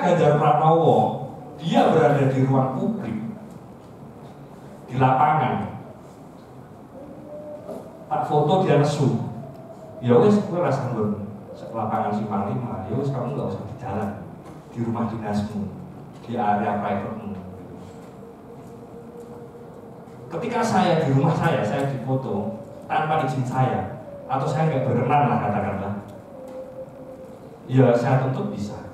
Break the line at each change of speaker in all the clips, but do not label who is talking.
Ganjar Pranowo dia berada di ruang publik, di lapangan, tak foto dia nesu, ya wes gue rasa belum lapangan Simpang 5, ya wes kamu nggak usah di jalan, di rumah dinasmu, di area private-mu. Ketika saya di rumah saya difoto tanpa izin saya, atau saya nggak berkenan lah katakanlah, ya saya tuntut bisa.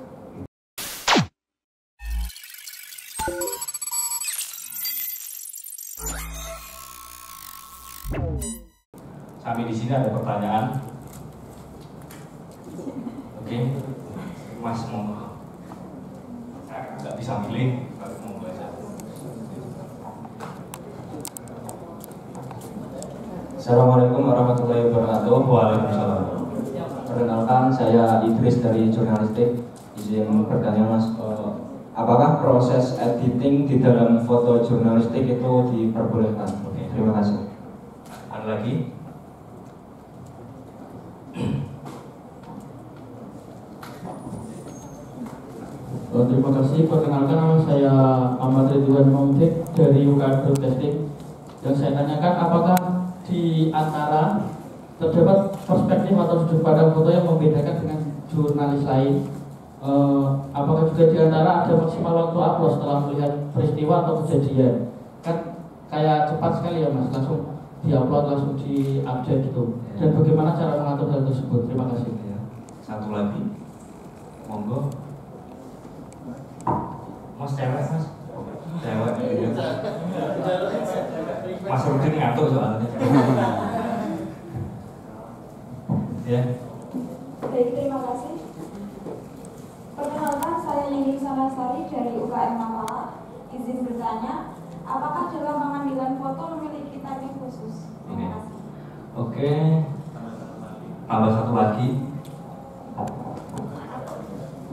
Sampai di sini ada pertanyaan. Oke, Mas mau, saya nggak bisa milih, tapi mau baca.
Assalamualaikum warahmatullahi wabarakatuh.
Waalaikumsalam.
Perkenalkan, saya Idris dari Jurnalistik. Izin bertanya Mas, apakah proses editing di dalam foto jurnalistik itu diperbolehkan? Oke, terima kasih.
Ada lagi?
Terima kasih. Perkenalkan, nama saya Ahmad Ridwan Maumtik dari UKM Broadcasting. Yang saya tanyakan, apakah di antara terdapat perspektif atau sudut pandang foto yang membedakan dengan jurnalis lain? Apakah juga di antara ada maksimal waktu upload setelah melihat peristiwa atau kejadian? Kan kayak cepat sekali ya Mas, langsung diupload, langsung diupdate gitu. Dan bagaimana cara mengatur hal tersebut? Terima kasih.
Satu lagi, monggo. Mas cewek Mas, cewek. Mas Rudin ngatur soalnya. Ya.
Baik, terima kasih. Perkenalkan, saya Ningin Sanasari dari UKM Mapala. Izin bertanya, apakah dalam pengambilan foto memiliki teknik khusus? Terima kasih.
Oke. Tambah satu lagi.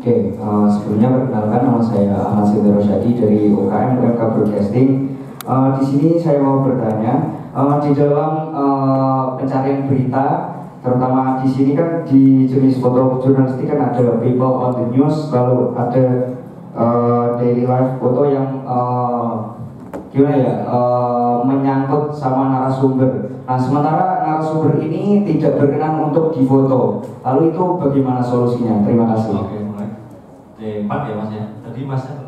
Oke, sebelumnya perkenalkan, nama saya Ahmad Sinta Rosyadi dari UKM Broadcasting. Di sini saya mau bertanya, di dalam pencarian berita, terutama di sini kan di jenis foto jurnalistik kan ada people on the news, lalu ada daily life foto yang gimana ya, menyangkut sama narasumber. Nah, sementara narasumber ini tidak berkenan untuk difoto, lalu itu bagaimana solusinya? Terima kasih.
Oke, mulai. Empat ya Mas ya. Tadi Masnya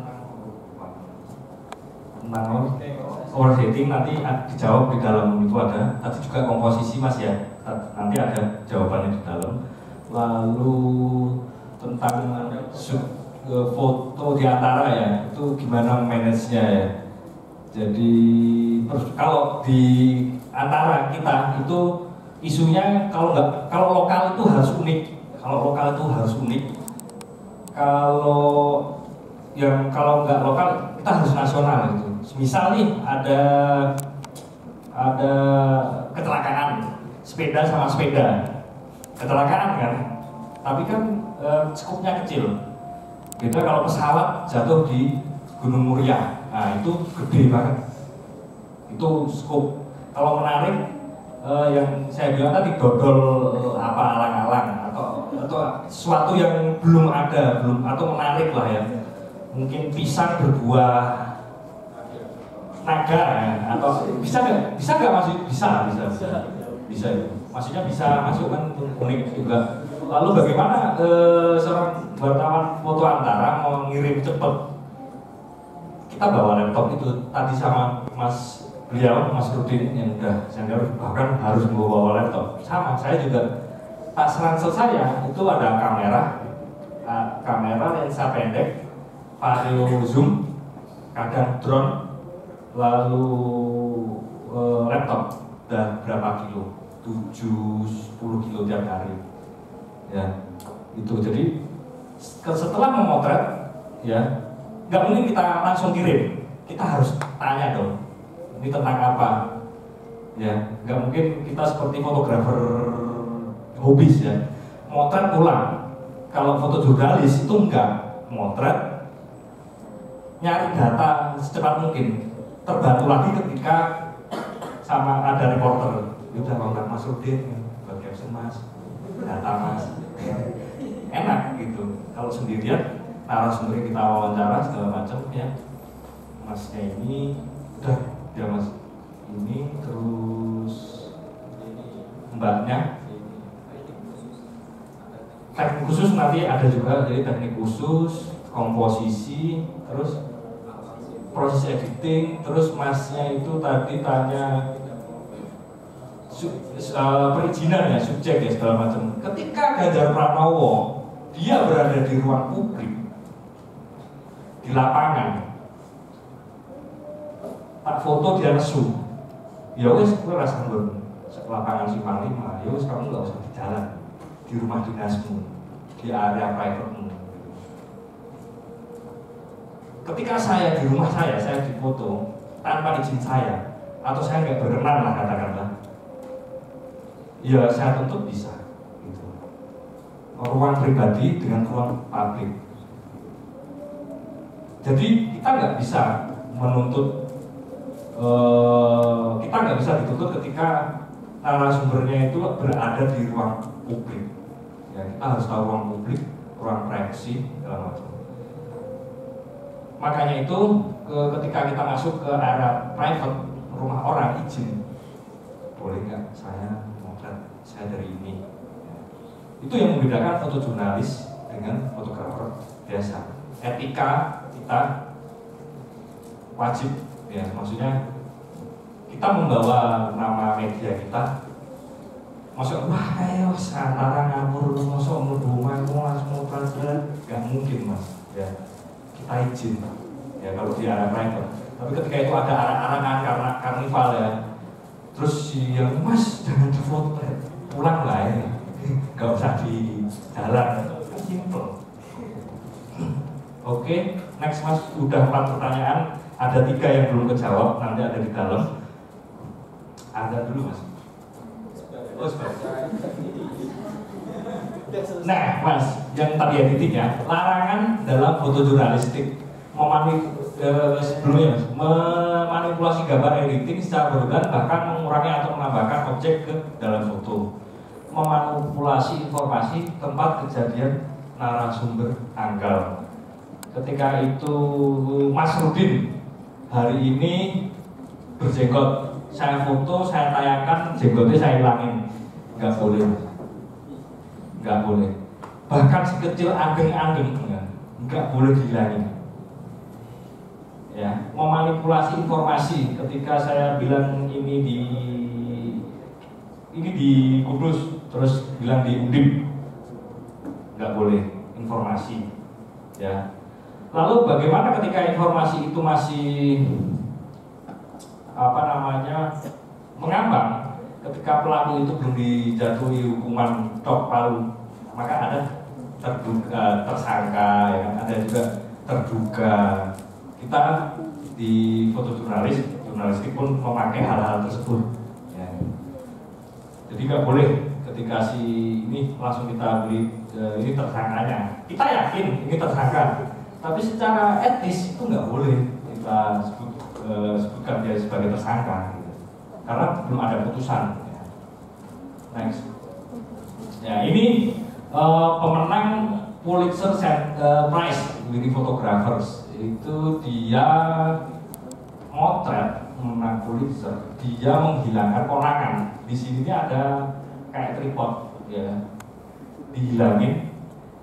tentang oversetting, nanti dijawab di dalam itu ada. Tadi juga komposisi Mas ya. Nanti ada jawabannya di dalam. Lalu tentang foto di antara ya, itu gimana manage-nya ya. Jadi kalau di antara kita itu isunya kalau lokal itu harus unik. Kalau lokal itu harus unik. Kalau nggak lokal kita harus nasional gitu. Misal nih ada kecelakaan sepeda sama sepeda, kecelakaan kan, tapi kan skupnya kecil. Beda kalau pesawat jatuh di Gunung Muria, nah itu gede banget. Itu skup. Kalau menarik yang saya bilang tadi dodol alang-alang atau sesuatu yang belum ada, atau menarik lah ya. Mungkin pisang berbuah naga ya, atau bisa nggak masuk? Bisa. Maksudnya bisa masuk kan, unik juga. Lalu bagaimana seorang wartawan foto antara mau ngirim cepet? Kita bawa laptop itu tadi sama Mas Rudin yang udah senior bahkan harus membawa laptop. Sama, saya juga tas ransel saya itu ada kamera lensa pendek, vario zoom, kadang drone, lalu laptop. Udah berapa kilo? 7-10 kilo tiap hari. Ya, itu jadi setelah memotret, ya nggak mungkin kita langsung kirim. Kita harus tanya dong, ini tentang apa? Ya, nggak mungkin kita seperti fotografer hobis ya, motret pulang. Kalau foto jurnalis itu enggak, motret, nyari data secepat mungkin. Terbantu lagi ketika sama ada reporter, udah kontak Mas Rudin, buat caption Mas, data Mas, enak gitu. Kalau sendirian narasumber kita wawancara segala macam ya. Masnya ini udah ya mas ini, terus mbaknya teknik khusus nanti ada juga, jadi teknik khusus, komposisi, terus proses editing, terus masnya itu tadi tanya perizinan ya, subjek ya segala macam. Ketika Ganjar Pranowo dia berada di ruang publik, di lapangan, tak foto dia nesu, ya wes gue rasa lapangan Simpang 5, ya wes kamu nggak usah di jalan, di rumah dinasmu, di area private-mu. Ketika saya di rumah saya difoto tanpa izin saya, atau saya nggak berkenan lah katakanlah, ya saya tuntut bisa. Gitu. Ruang pribadi dengan ruang publik. Jadi kita nggak bisa menuntut, kita nggak bisa dituntut ketika narasumbernya itu berada di ruang publik. Ya, kita harus tahu ruang publik, ruang privasi, segala macam. Makanya itu ketika kita masuk ke area private, rumah orang, izin, boleh nggak saya motret, saya dari ini. Ya. Itu yang membedakan fotojurnalis dengan fotografer biasa. Etika kita wajib, ya maksudnya kita membawa nama media kita. Masuk wah ayo antara ngapur masuk rumah langsung motret, nggak mungkin mas. Ya. Kita izin ya kalau di area private, tapi ketika itu ada arak-arakan karena karnival ya, terus yang mas jangan dipotret, pulang lah ya, nggak usah di jalan, kan simple. Oke, next mas, udah 4 pertanyaan, ada 3 yang belum kejawab, nanti ada di dalam. Ada dulu mas. Oh sebentar. Nah mas, yang tadi editing ya, larangan dalam fotojurnalistik sebelumnya mas, memanipulasi gambar editing secara berlebihan, bahkan mengurangi atau menambahkan objek ke dalam foto, memanipulasi informasi tempat kejadian narasumber tanggal. Ketika itu Mas Rudin hari ini berjenggot, saya foto, saya tayangkan, jenggotnya saya hilangin, nggak boleh, nggak boleh. Bahkan sekecil anggeng-anggeng nggak boleh dihilangin. Ya, memanipulasi informasi. Ketika saya bilang ini di Kudus, terus bilang di Undip, nggak boleh informasi. Ya. Lalu bagaimana ketika informasi itu masih mengambang, ketika pelaku itu belum dijatuhi hukuman tok palu, maka ada terduga, tersangka, ya, ada juga terduga. Kita di jurnalistik pun memakai hal-hal tersebut. Ya. Jadi nggak boleh ketika si ini langsung kita beli ini tersangkanya. Kita yakin ini tersangka, tapi secara etis itu nggak boleh kita sebutkan dia sebagai tersangka, gitu. Karena belum ada putusan. Ya. Next. Ya ini pemenang Pulitzer Prize Leading Photographers, itu dia motret menang Pulitzer, dia menghilangkan konangan. Di sini ada kayak tripod, ya, dihilangin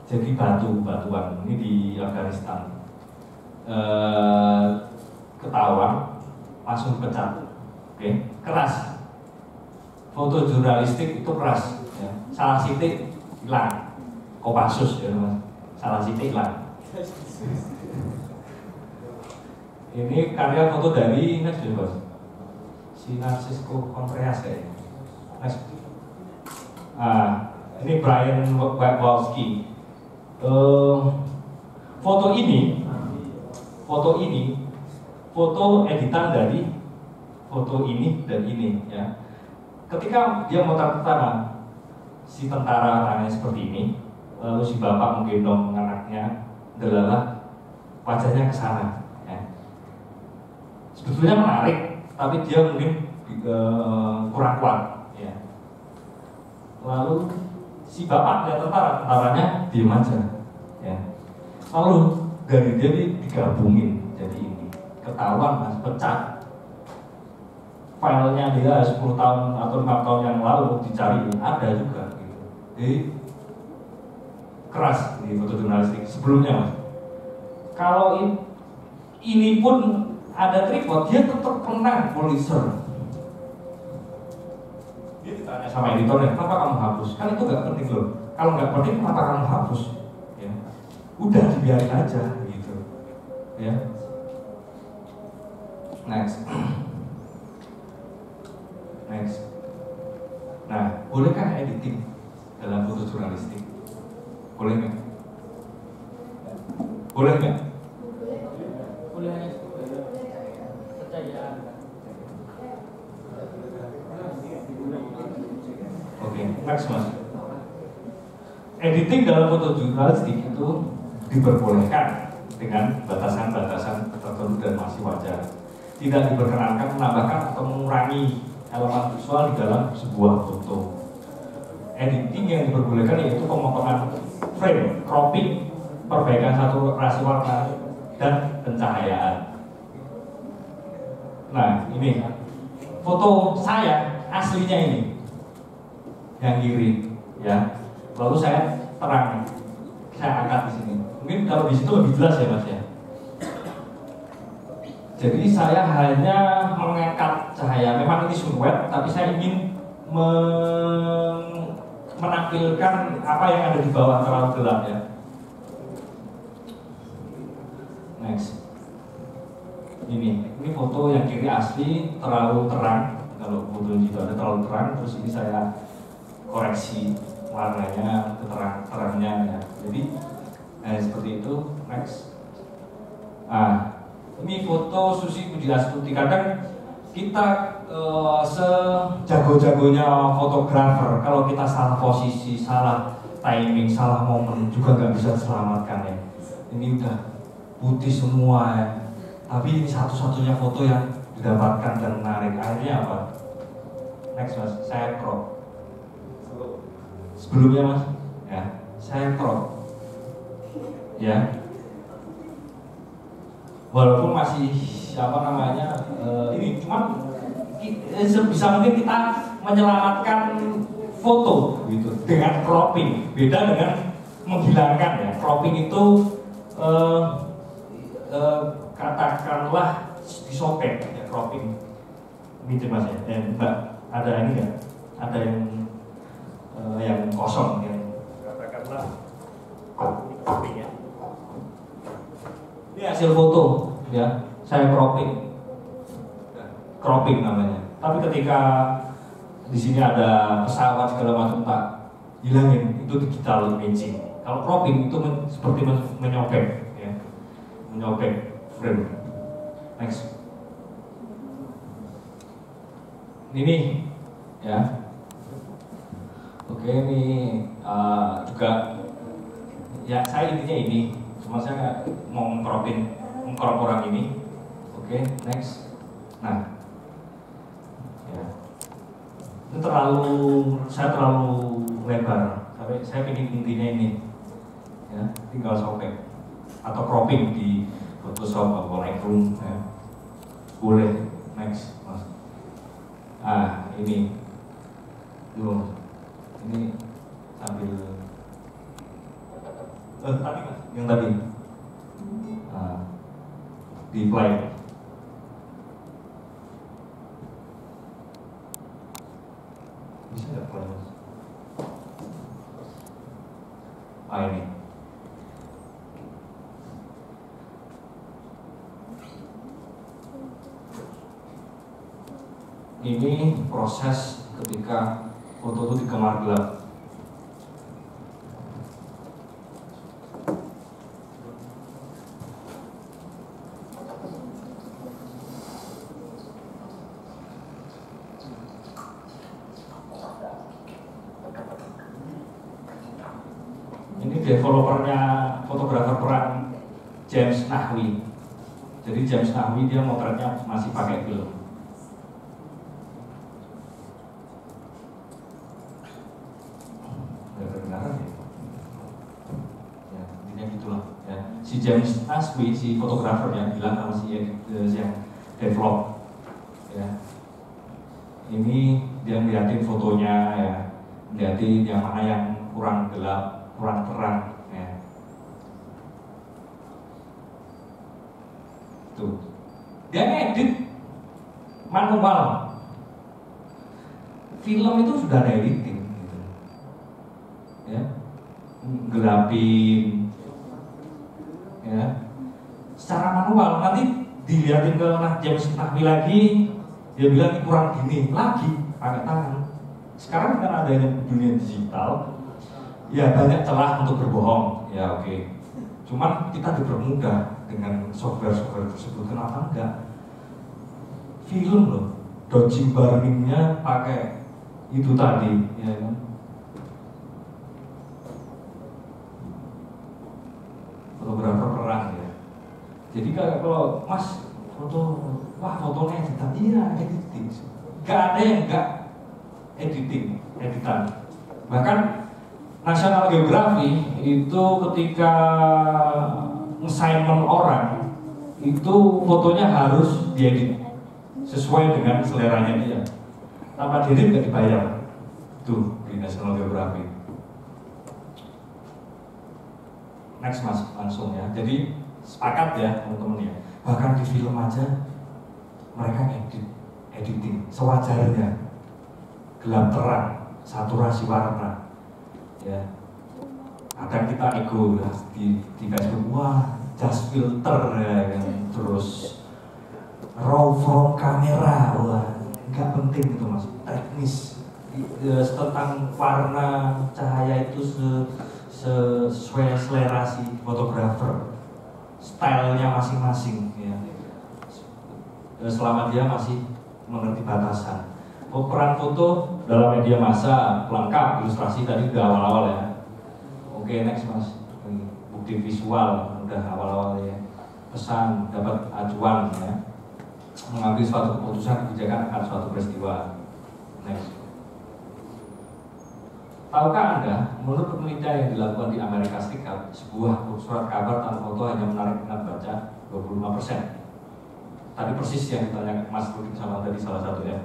jadi batuan. Ini di Afghanistan. Ketahuan, langsung pecat. Oke, keras. Foto jurnalistik itu keras. Ya. Salah sitik hilang. Kopassus ya mas, salah sitik hilang. Ini karya foto dari next ya bos, si Narcisco Contreras kayaknya. Next. Ini Brian Wawski. Foto ini foto editan dari foto ini dan ini ya. Ketika dia motret pertama, si tentara tangannya seperti ini, lalu si bapak menggendong anaknya, delalah wajahnya ke sana. Ya. Sebetulnya menarik, tapi dia mungkin kurang kuat. Ya. Lalu si bapak dan tentaranya diam aja. Ya. lalu dari dia digabungin jadi ini, ketahuan mas, pecah. Filenya dia 10 tahun atau 5 tahun yang lalu dicari ada juga gitu. Jadi keras di fotojurnalistik sebelumnya mas. Kalau ini pun ada tripod, dia tetap pernah Pulitzer. Dia ditanya sama editornya, kenapa kamu hapus? Kan itu nggak penting loh. Kalau nggak penting, kenapa kamu hapus? Ya. Udah dibiarin aja gitu. Ya. Next. Next. Nah, bolehkah editing dalam fotojurnalistik? Boleh nggak? Boleh nggak?
Boleh percaya.
Oke, next mas. Editing dalam fotojurnalistik itu diperbolehkan dengan batasan-batasan tertentu dan masih wajar. Tidak diperkenankan menambahkan atau mengurangi elemen visual di dalam sebuah foto. Editing yang diperbolehkan yaitu pemotongan frame, cropping, perbaikan saturasi warna, dan pencahayaan. Nah, ini foto saya aslinya ini yang kiri, ya. Lalu saya terang, saya angkat di sini. Mungkin kalau di situ lebih jelas ya mas ya. Jadi saya hanya mengangkat cahaya. Memang ini silhouette, tapi saya ingin menampilkan apa yang ada di bawah terlalu gelap ya. Next. Ini foto yang kiri asli terlalu terang. Kalau foto itu ada terlalu terang, terus ini saya koreksi warnanya, terangnya ya. Jadi seperti itu. Next. Ini foto Susi Pujiastuti. Kadang kita sejago-jagonya fotografer, kalau kita salah posisi, salah timing, salah momen juga nggak bisa diselamatkan ya. Ini udah putih semua ya. Tapi ini satu-satunya foto yang didapatkan dan menarik. Akhirnya apa? Next mas, saya crop. Sebelumnya mas, ya, saya crop. Ya. Walaupun masih siapa namanya ini cuman sebisa mungkin kita menyelamatkan foto gitu dengan cropping. Beda dengan menghilangkan ya. Cropping itu katakanlah disobek ya, cropping. Ini mas ya, mbak ada ini nggak? Ada yang kosong yang katakanlah cropping ya. Ini hasil foto ya, saya cropping namanya. Tapi ketika di sini ada pesawat segala macam tak hilangin, itu digital imaging. Kalau cropping itu seperti menyobek ya, menyobek frame. Next. Ini ya. Oke, ini juga ya saya intinya ini. Cuma saya mau mengcrop orang ini. Oke, next. Nah, ya. Itu saya terlalu lebar. Tapi saya ingin intinya ini, ya, tinggal sobek atau cropping di Photoshop atau Lightroom, ya. Boleh. Next, mas. Ini dulu. Ini sambil tadi mas, yang tadi di play. Bisa nggak play mas? Ini proses ketika foto itu dikamar gelap. Ini developernya fotografer perang James Nahwi. Jadi James Nahwi dia motretnya masih pakai film. si James Nasby, si fotografernya bilang sama si yang develop, ya, ini dia ngeliatin fotonya, ya, ngeliatin yang mana yang kurang gelap, kurang terang, ya. Tuh, dia ngedit manual. Film itu sudah ada editing, gitu. Ya, gelapin, ya, secara manual. Nanti dilihatin ke James Nasby lagi, dia bilang ini kurang gini, lagi pakai tangan. Sekarang kan adanya dunia digital, ya banyak celah untuk berbohong, ya oke. Cuman kita dipermudah dengan software-software tersebut. Kenapa enggak? Film loh, dodging burningnya pakai itu tadi, ya kan? Fotografer perang, ya. Jadi kalau Mas foto, wah fotonya editan, iya editing. Gak ada yang gak editan. Bahkan National Geographic itu ketika assignment orang itu fotonya harus diedit sesuai dengan seleranya dia. Tanpa diedit nggak dibayar. Tuh di National Geographic. Next Mas, langsung ya. Jadi sepakat ya teman-teman ya. Bahkan di film aja mereka editing sewajarnya, gelap terang, saturasi warna, ya. Kadang kita ego di Facebook, wah just filter ya kan, terus raw from kamera, wah nggak penting itu Mas, teknis tentang warna cahaya itu sesuai selera si fotografer, stylenya masing-masing, ya. Selama dia masih mengerti batasan. Peran foto dalam media massa lengkap, ilustrasi tadi udah awal-awal ya. Oke, next Mas. Bukti visual udah awal-awal ya. Pesan, dapat acuan ya. Mengambil suatu keputusan kebijakan akan suatu peristiwa. Next. Tahukah Anda, menurut penelitian yang dilakukan di Amerika Serikat, sebuah surat kabar tanpa foto hanya menarik minat baca 25%. Tadi persis yang ditanya Mas Rudi sama tadi salah satu ya.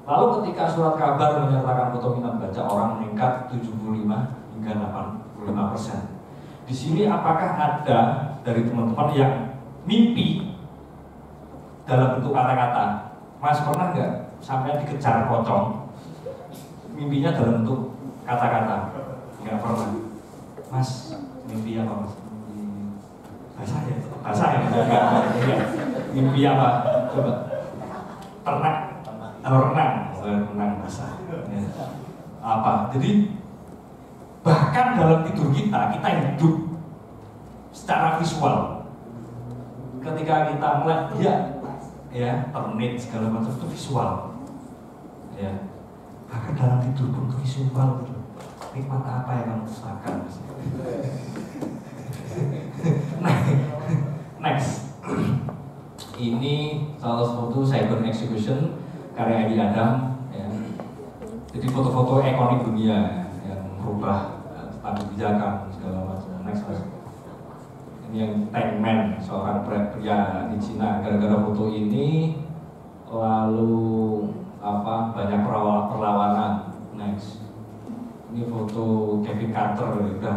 Lalu ketika surat kabar menyertakan foto minat baca, orang meningkat 75 hingga 85%. Di sini apakah ada dari teman-teman yang mimpi dalam bentuk kata-kata? Mas pernah nggak sampai dikejar pocong? Mimpinya dalam bentuk kata-kata? Nggak pernah. Mas, mimpi apa Mas? Bahasa ya? Enggak. Mimpi apa? Coba. Ternak. Renang bahasa. Ya. Apa? Jadi bahkan dalam tidur kita hidup secara visual. Ketika kita melihat ya, ternit segala macam itu visual. Ya. Bahkan dalam tidur pun itu visual gitu. Nikmat apa yang kamu rasakan? Next. Ini salah satu cyber execution karya Edi Adam ya. Jadi foto-foto ikonik dunia ya, yang merubah standar kebijakan segala macam. Next. Ini yang Tank Man, seorang pria di Cina. Gara-gara foto ini lalu banyak perlawanan. Next. Ini foto Kevin Carter, udah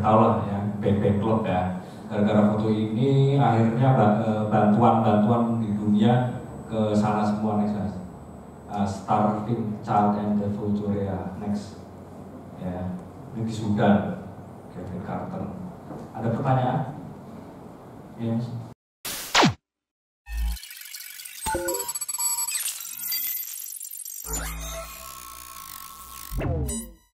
tau lah ya, Bang Club ya. Gara-gara foto ini akhirnya bantuan di dunia ke sana semua. Next. Starving Child and the Futuria. Next. Ya, ini di Sudan, Kevin Carter. Ada pertanyaan? Yes.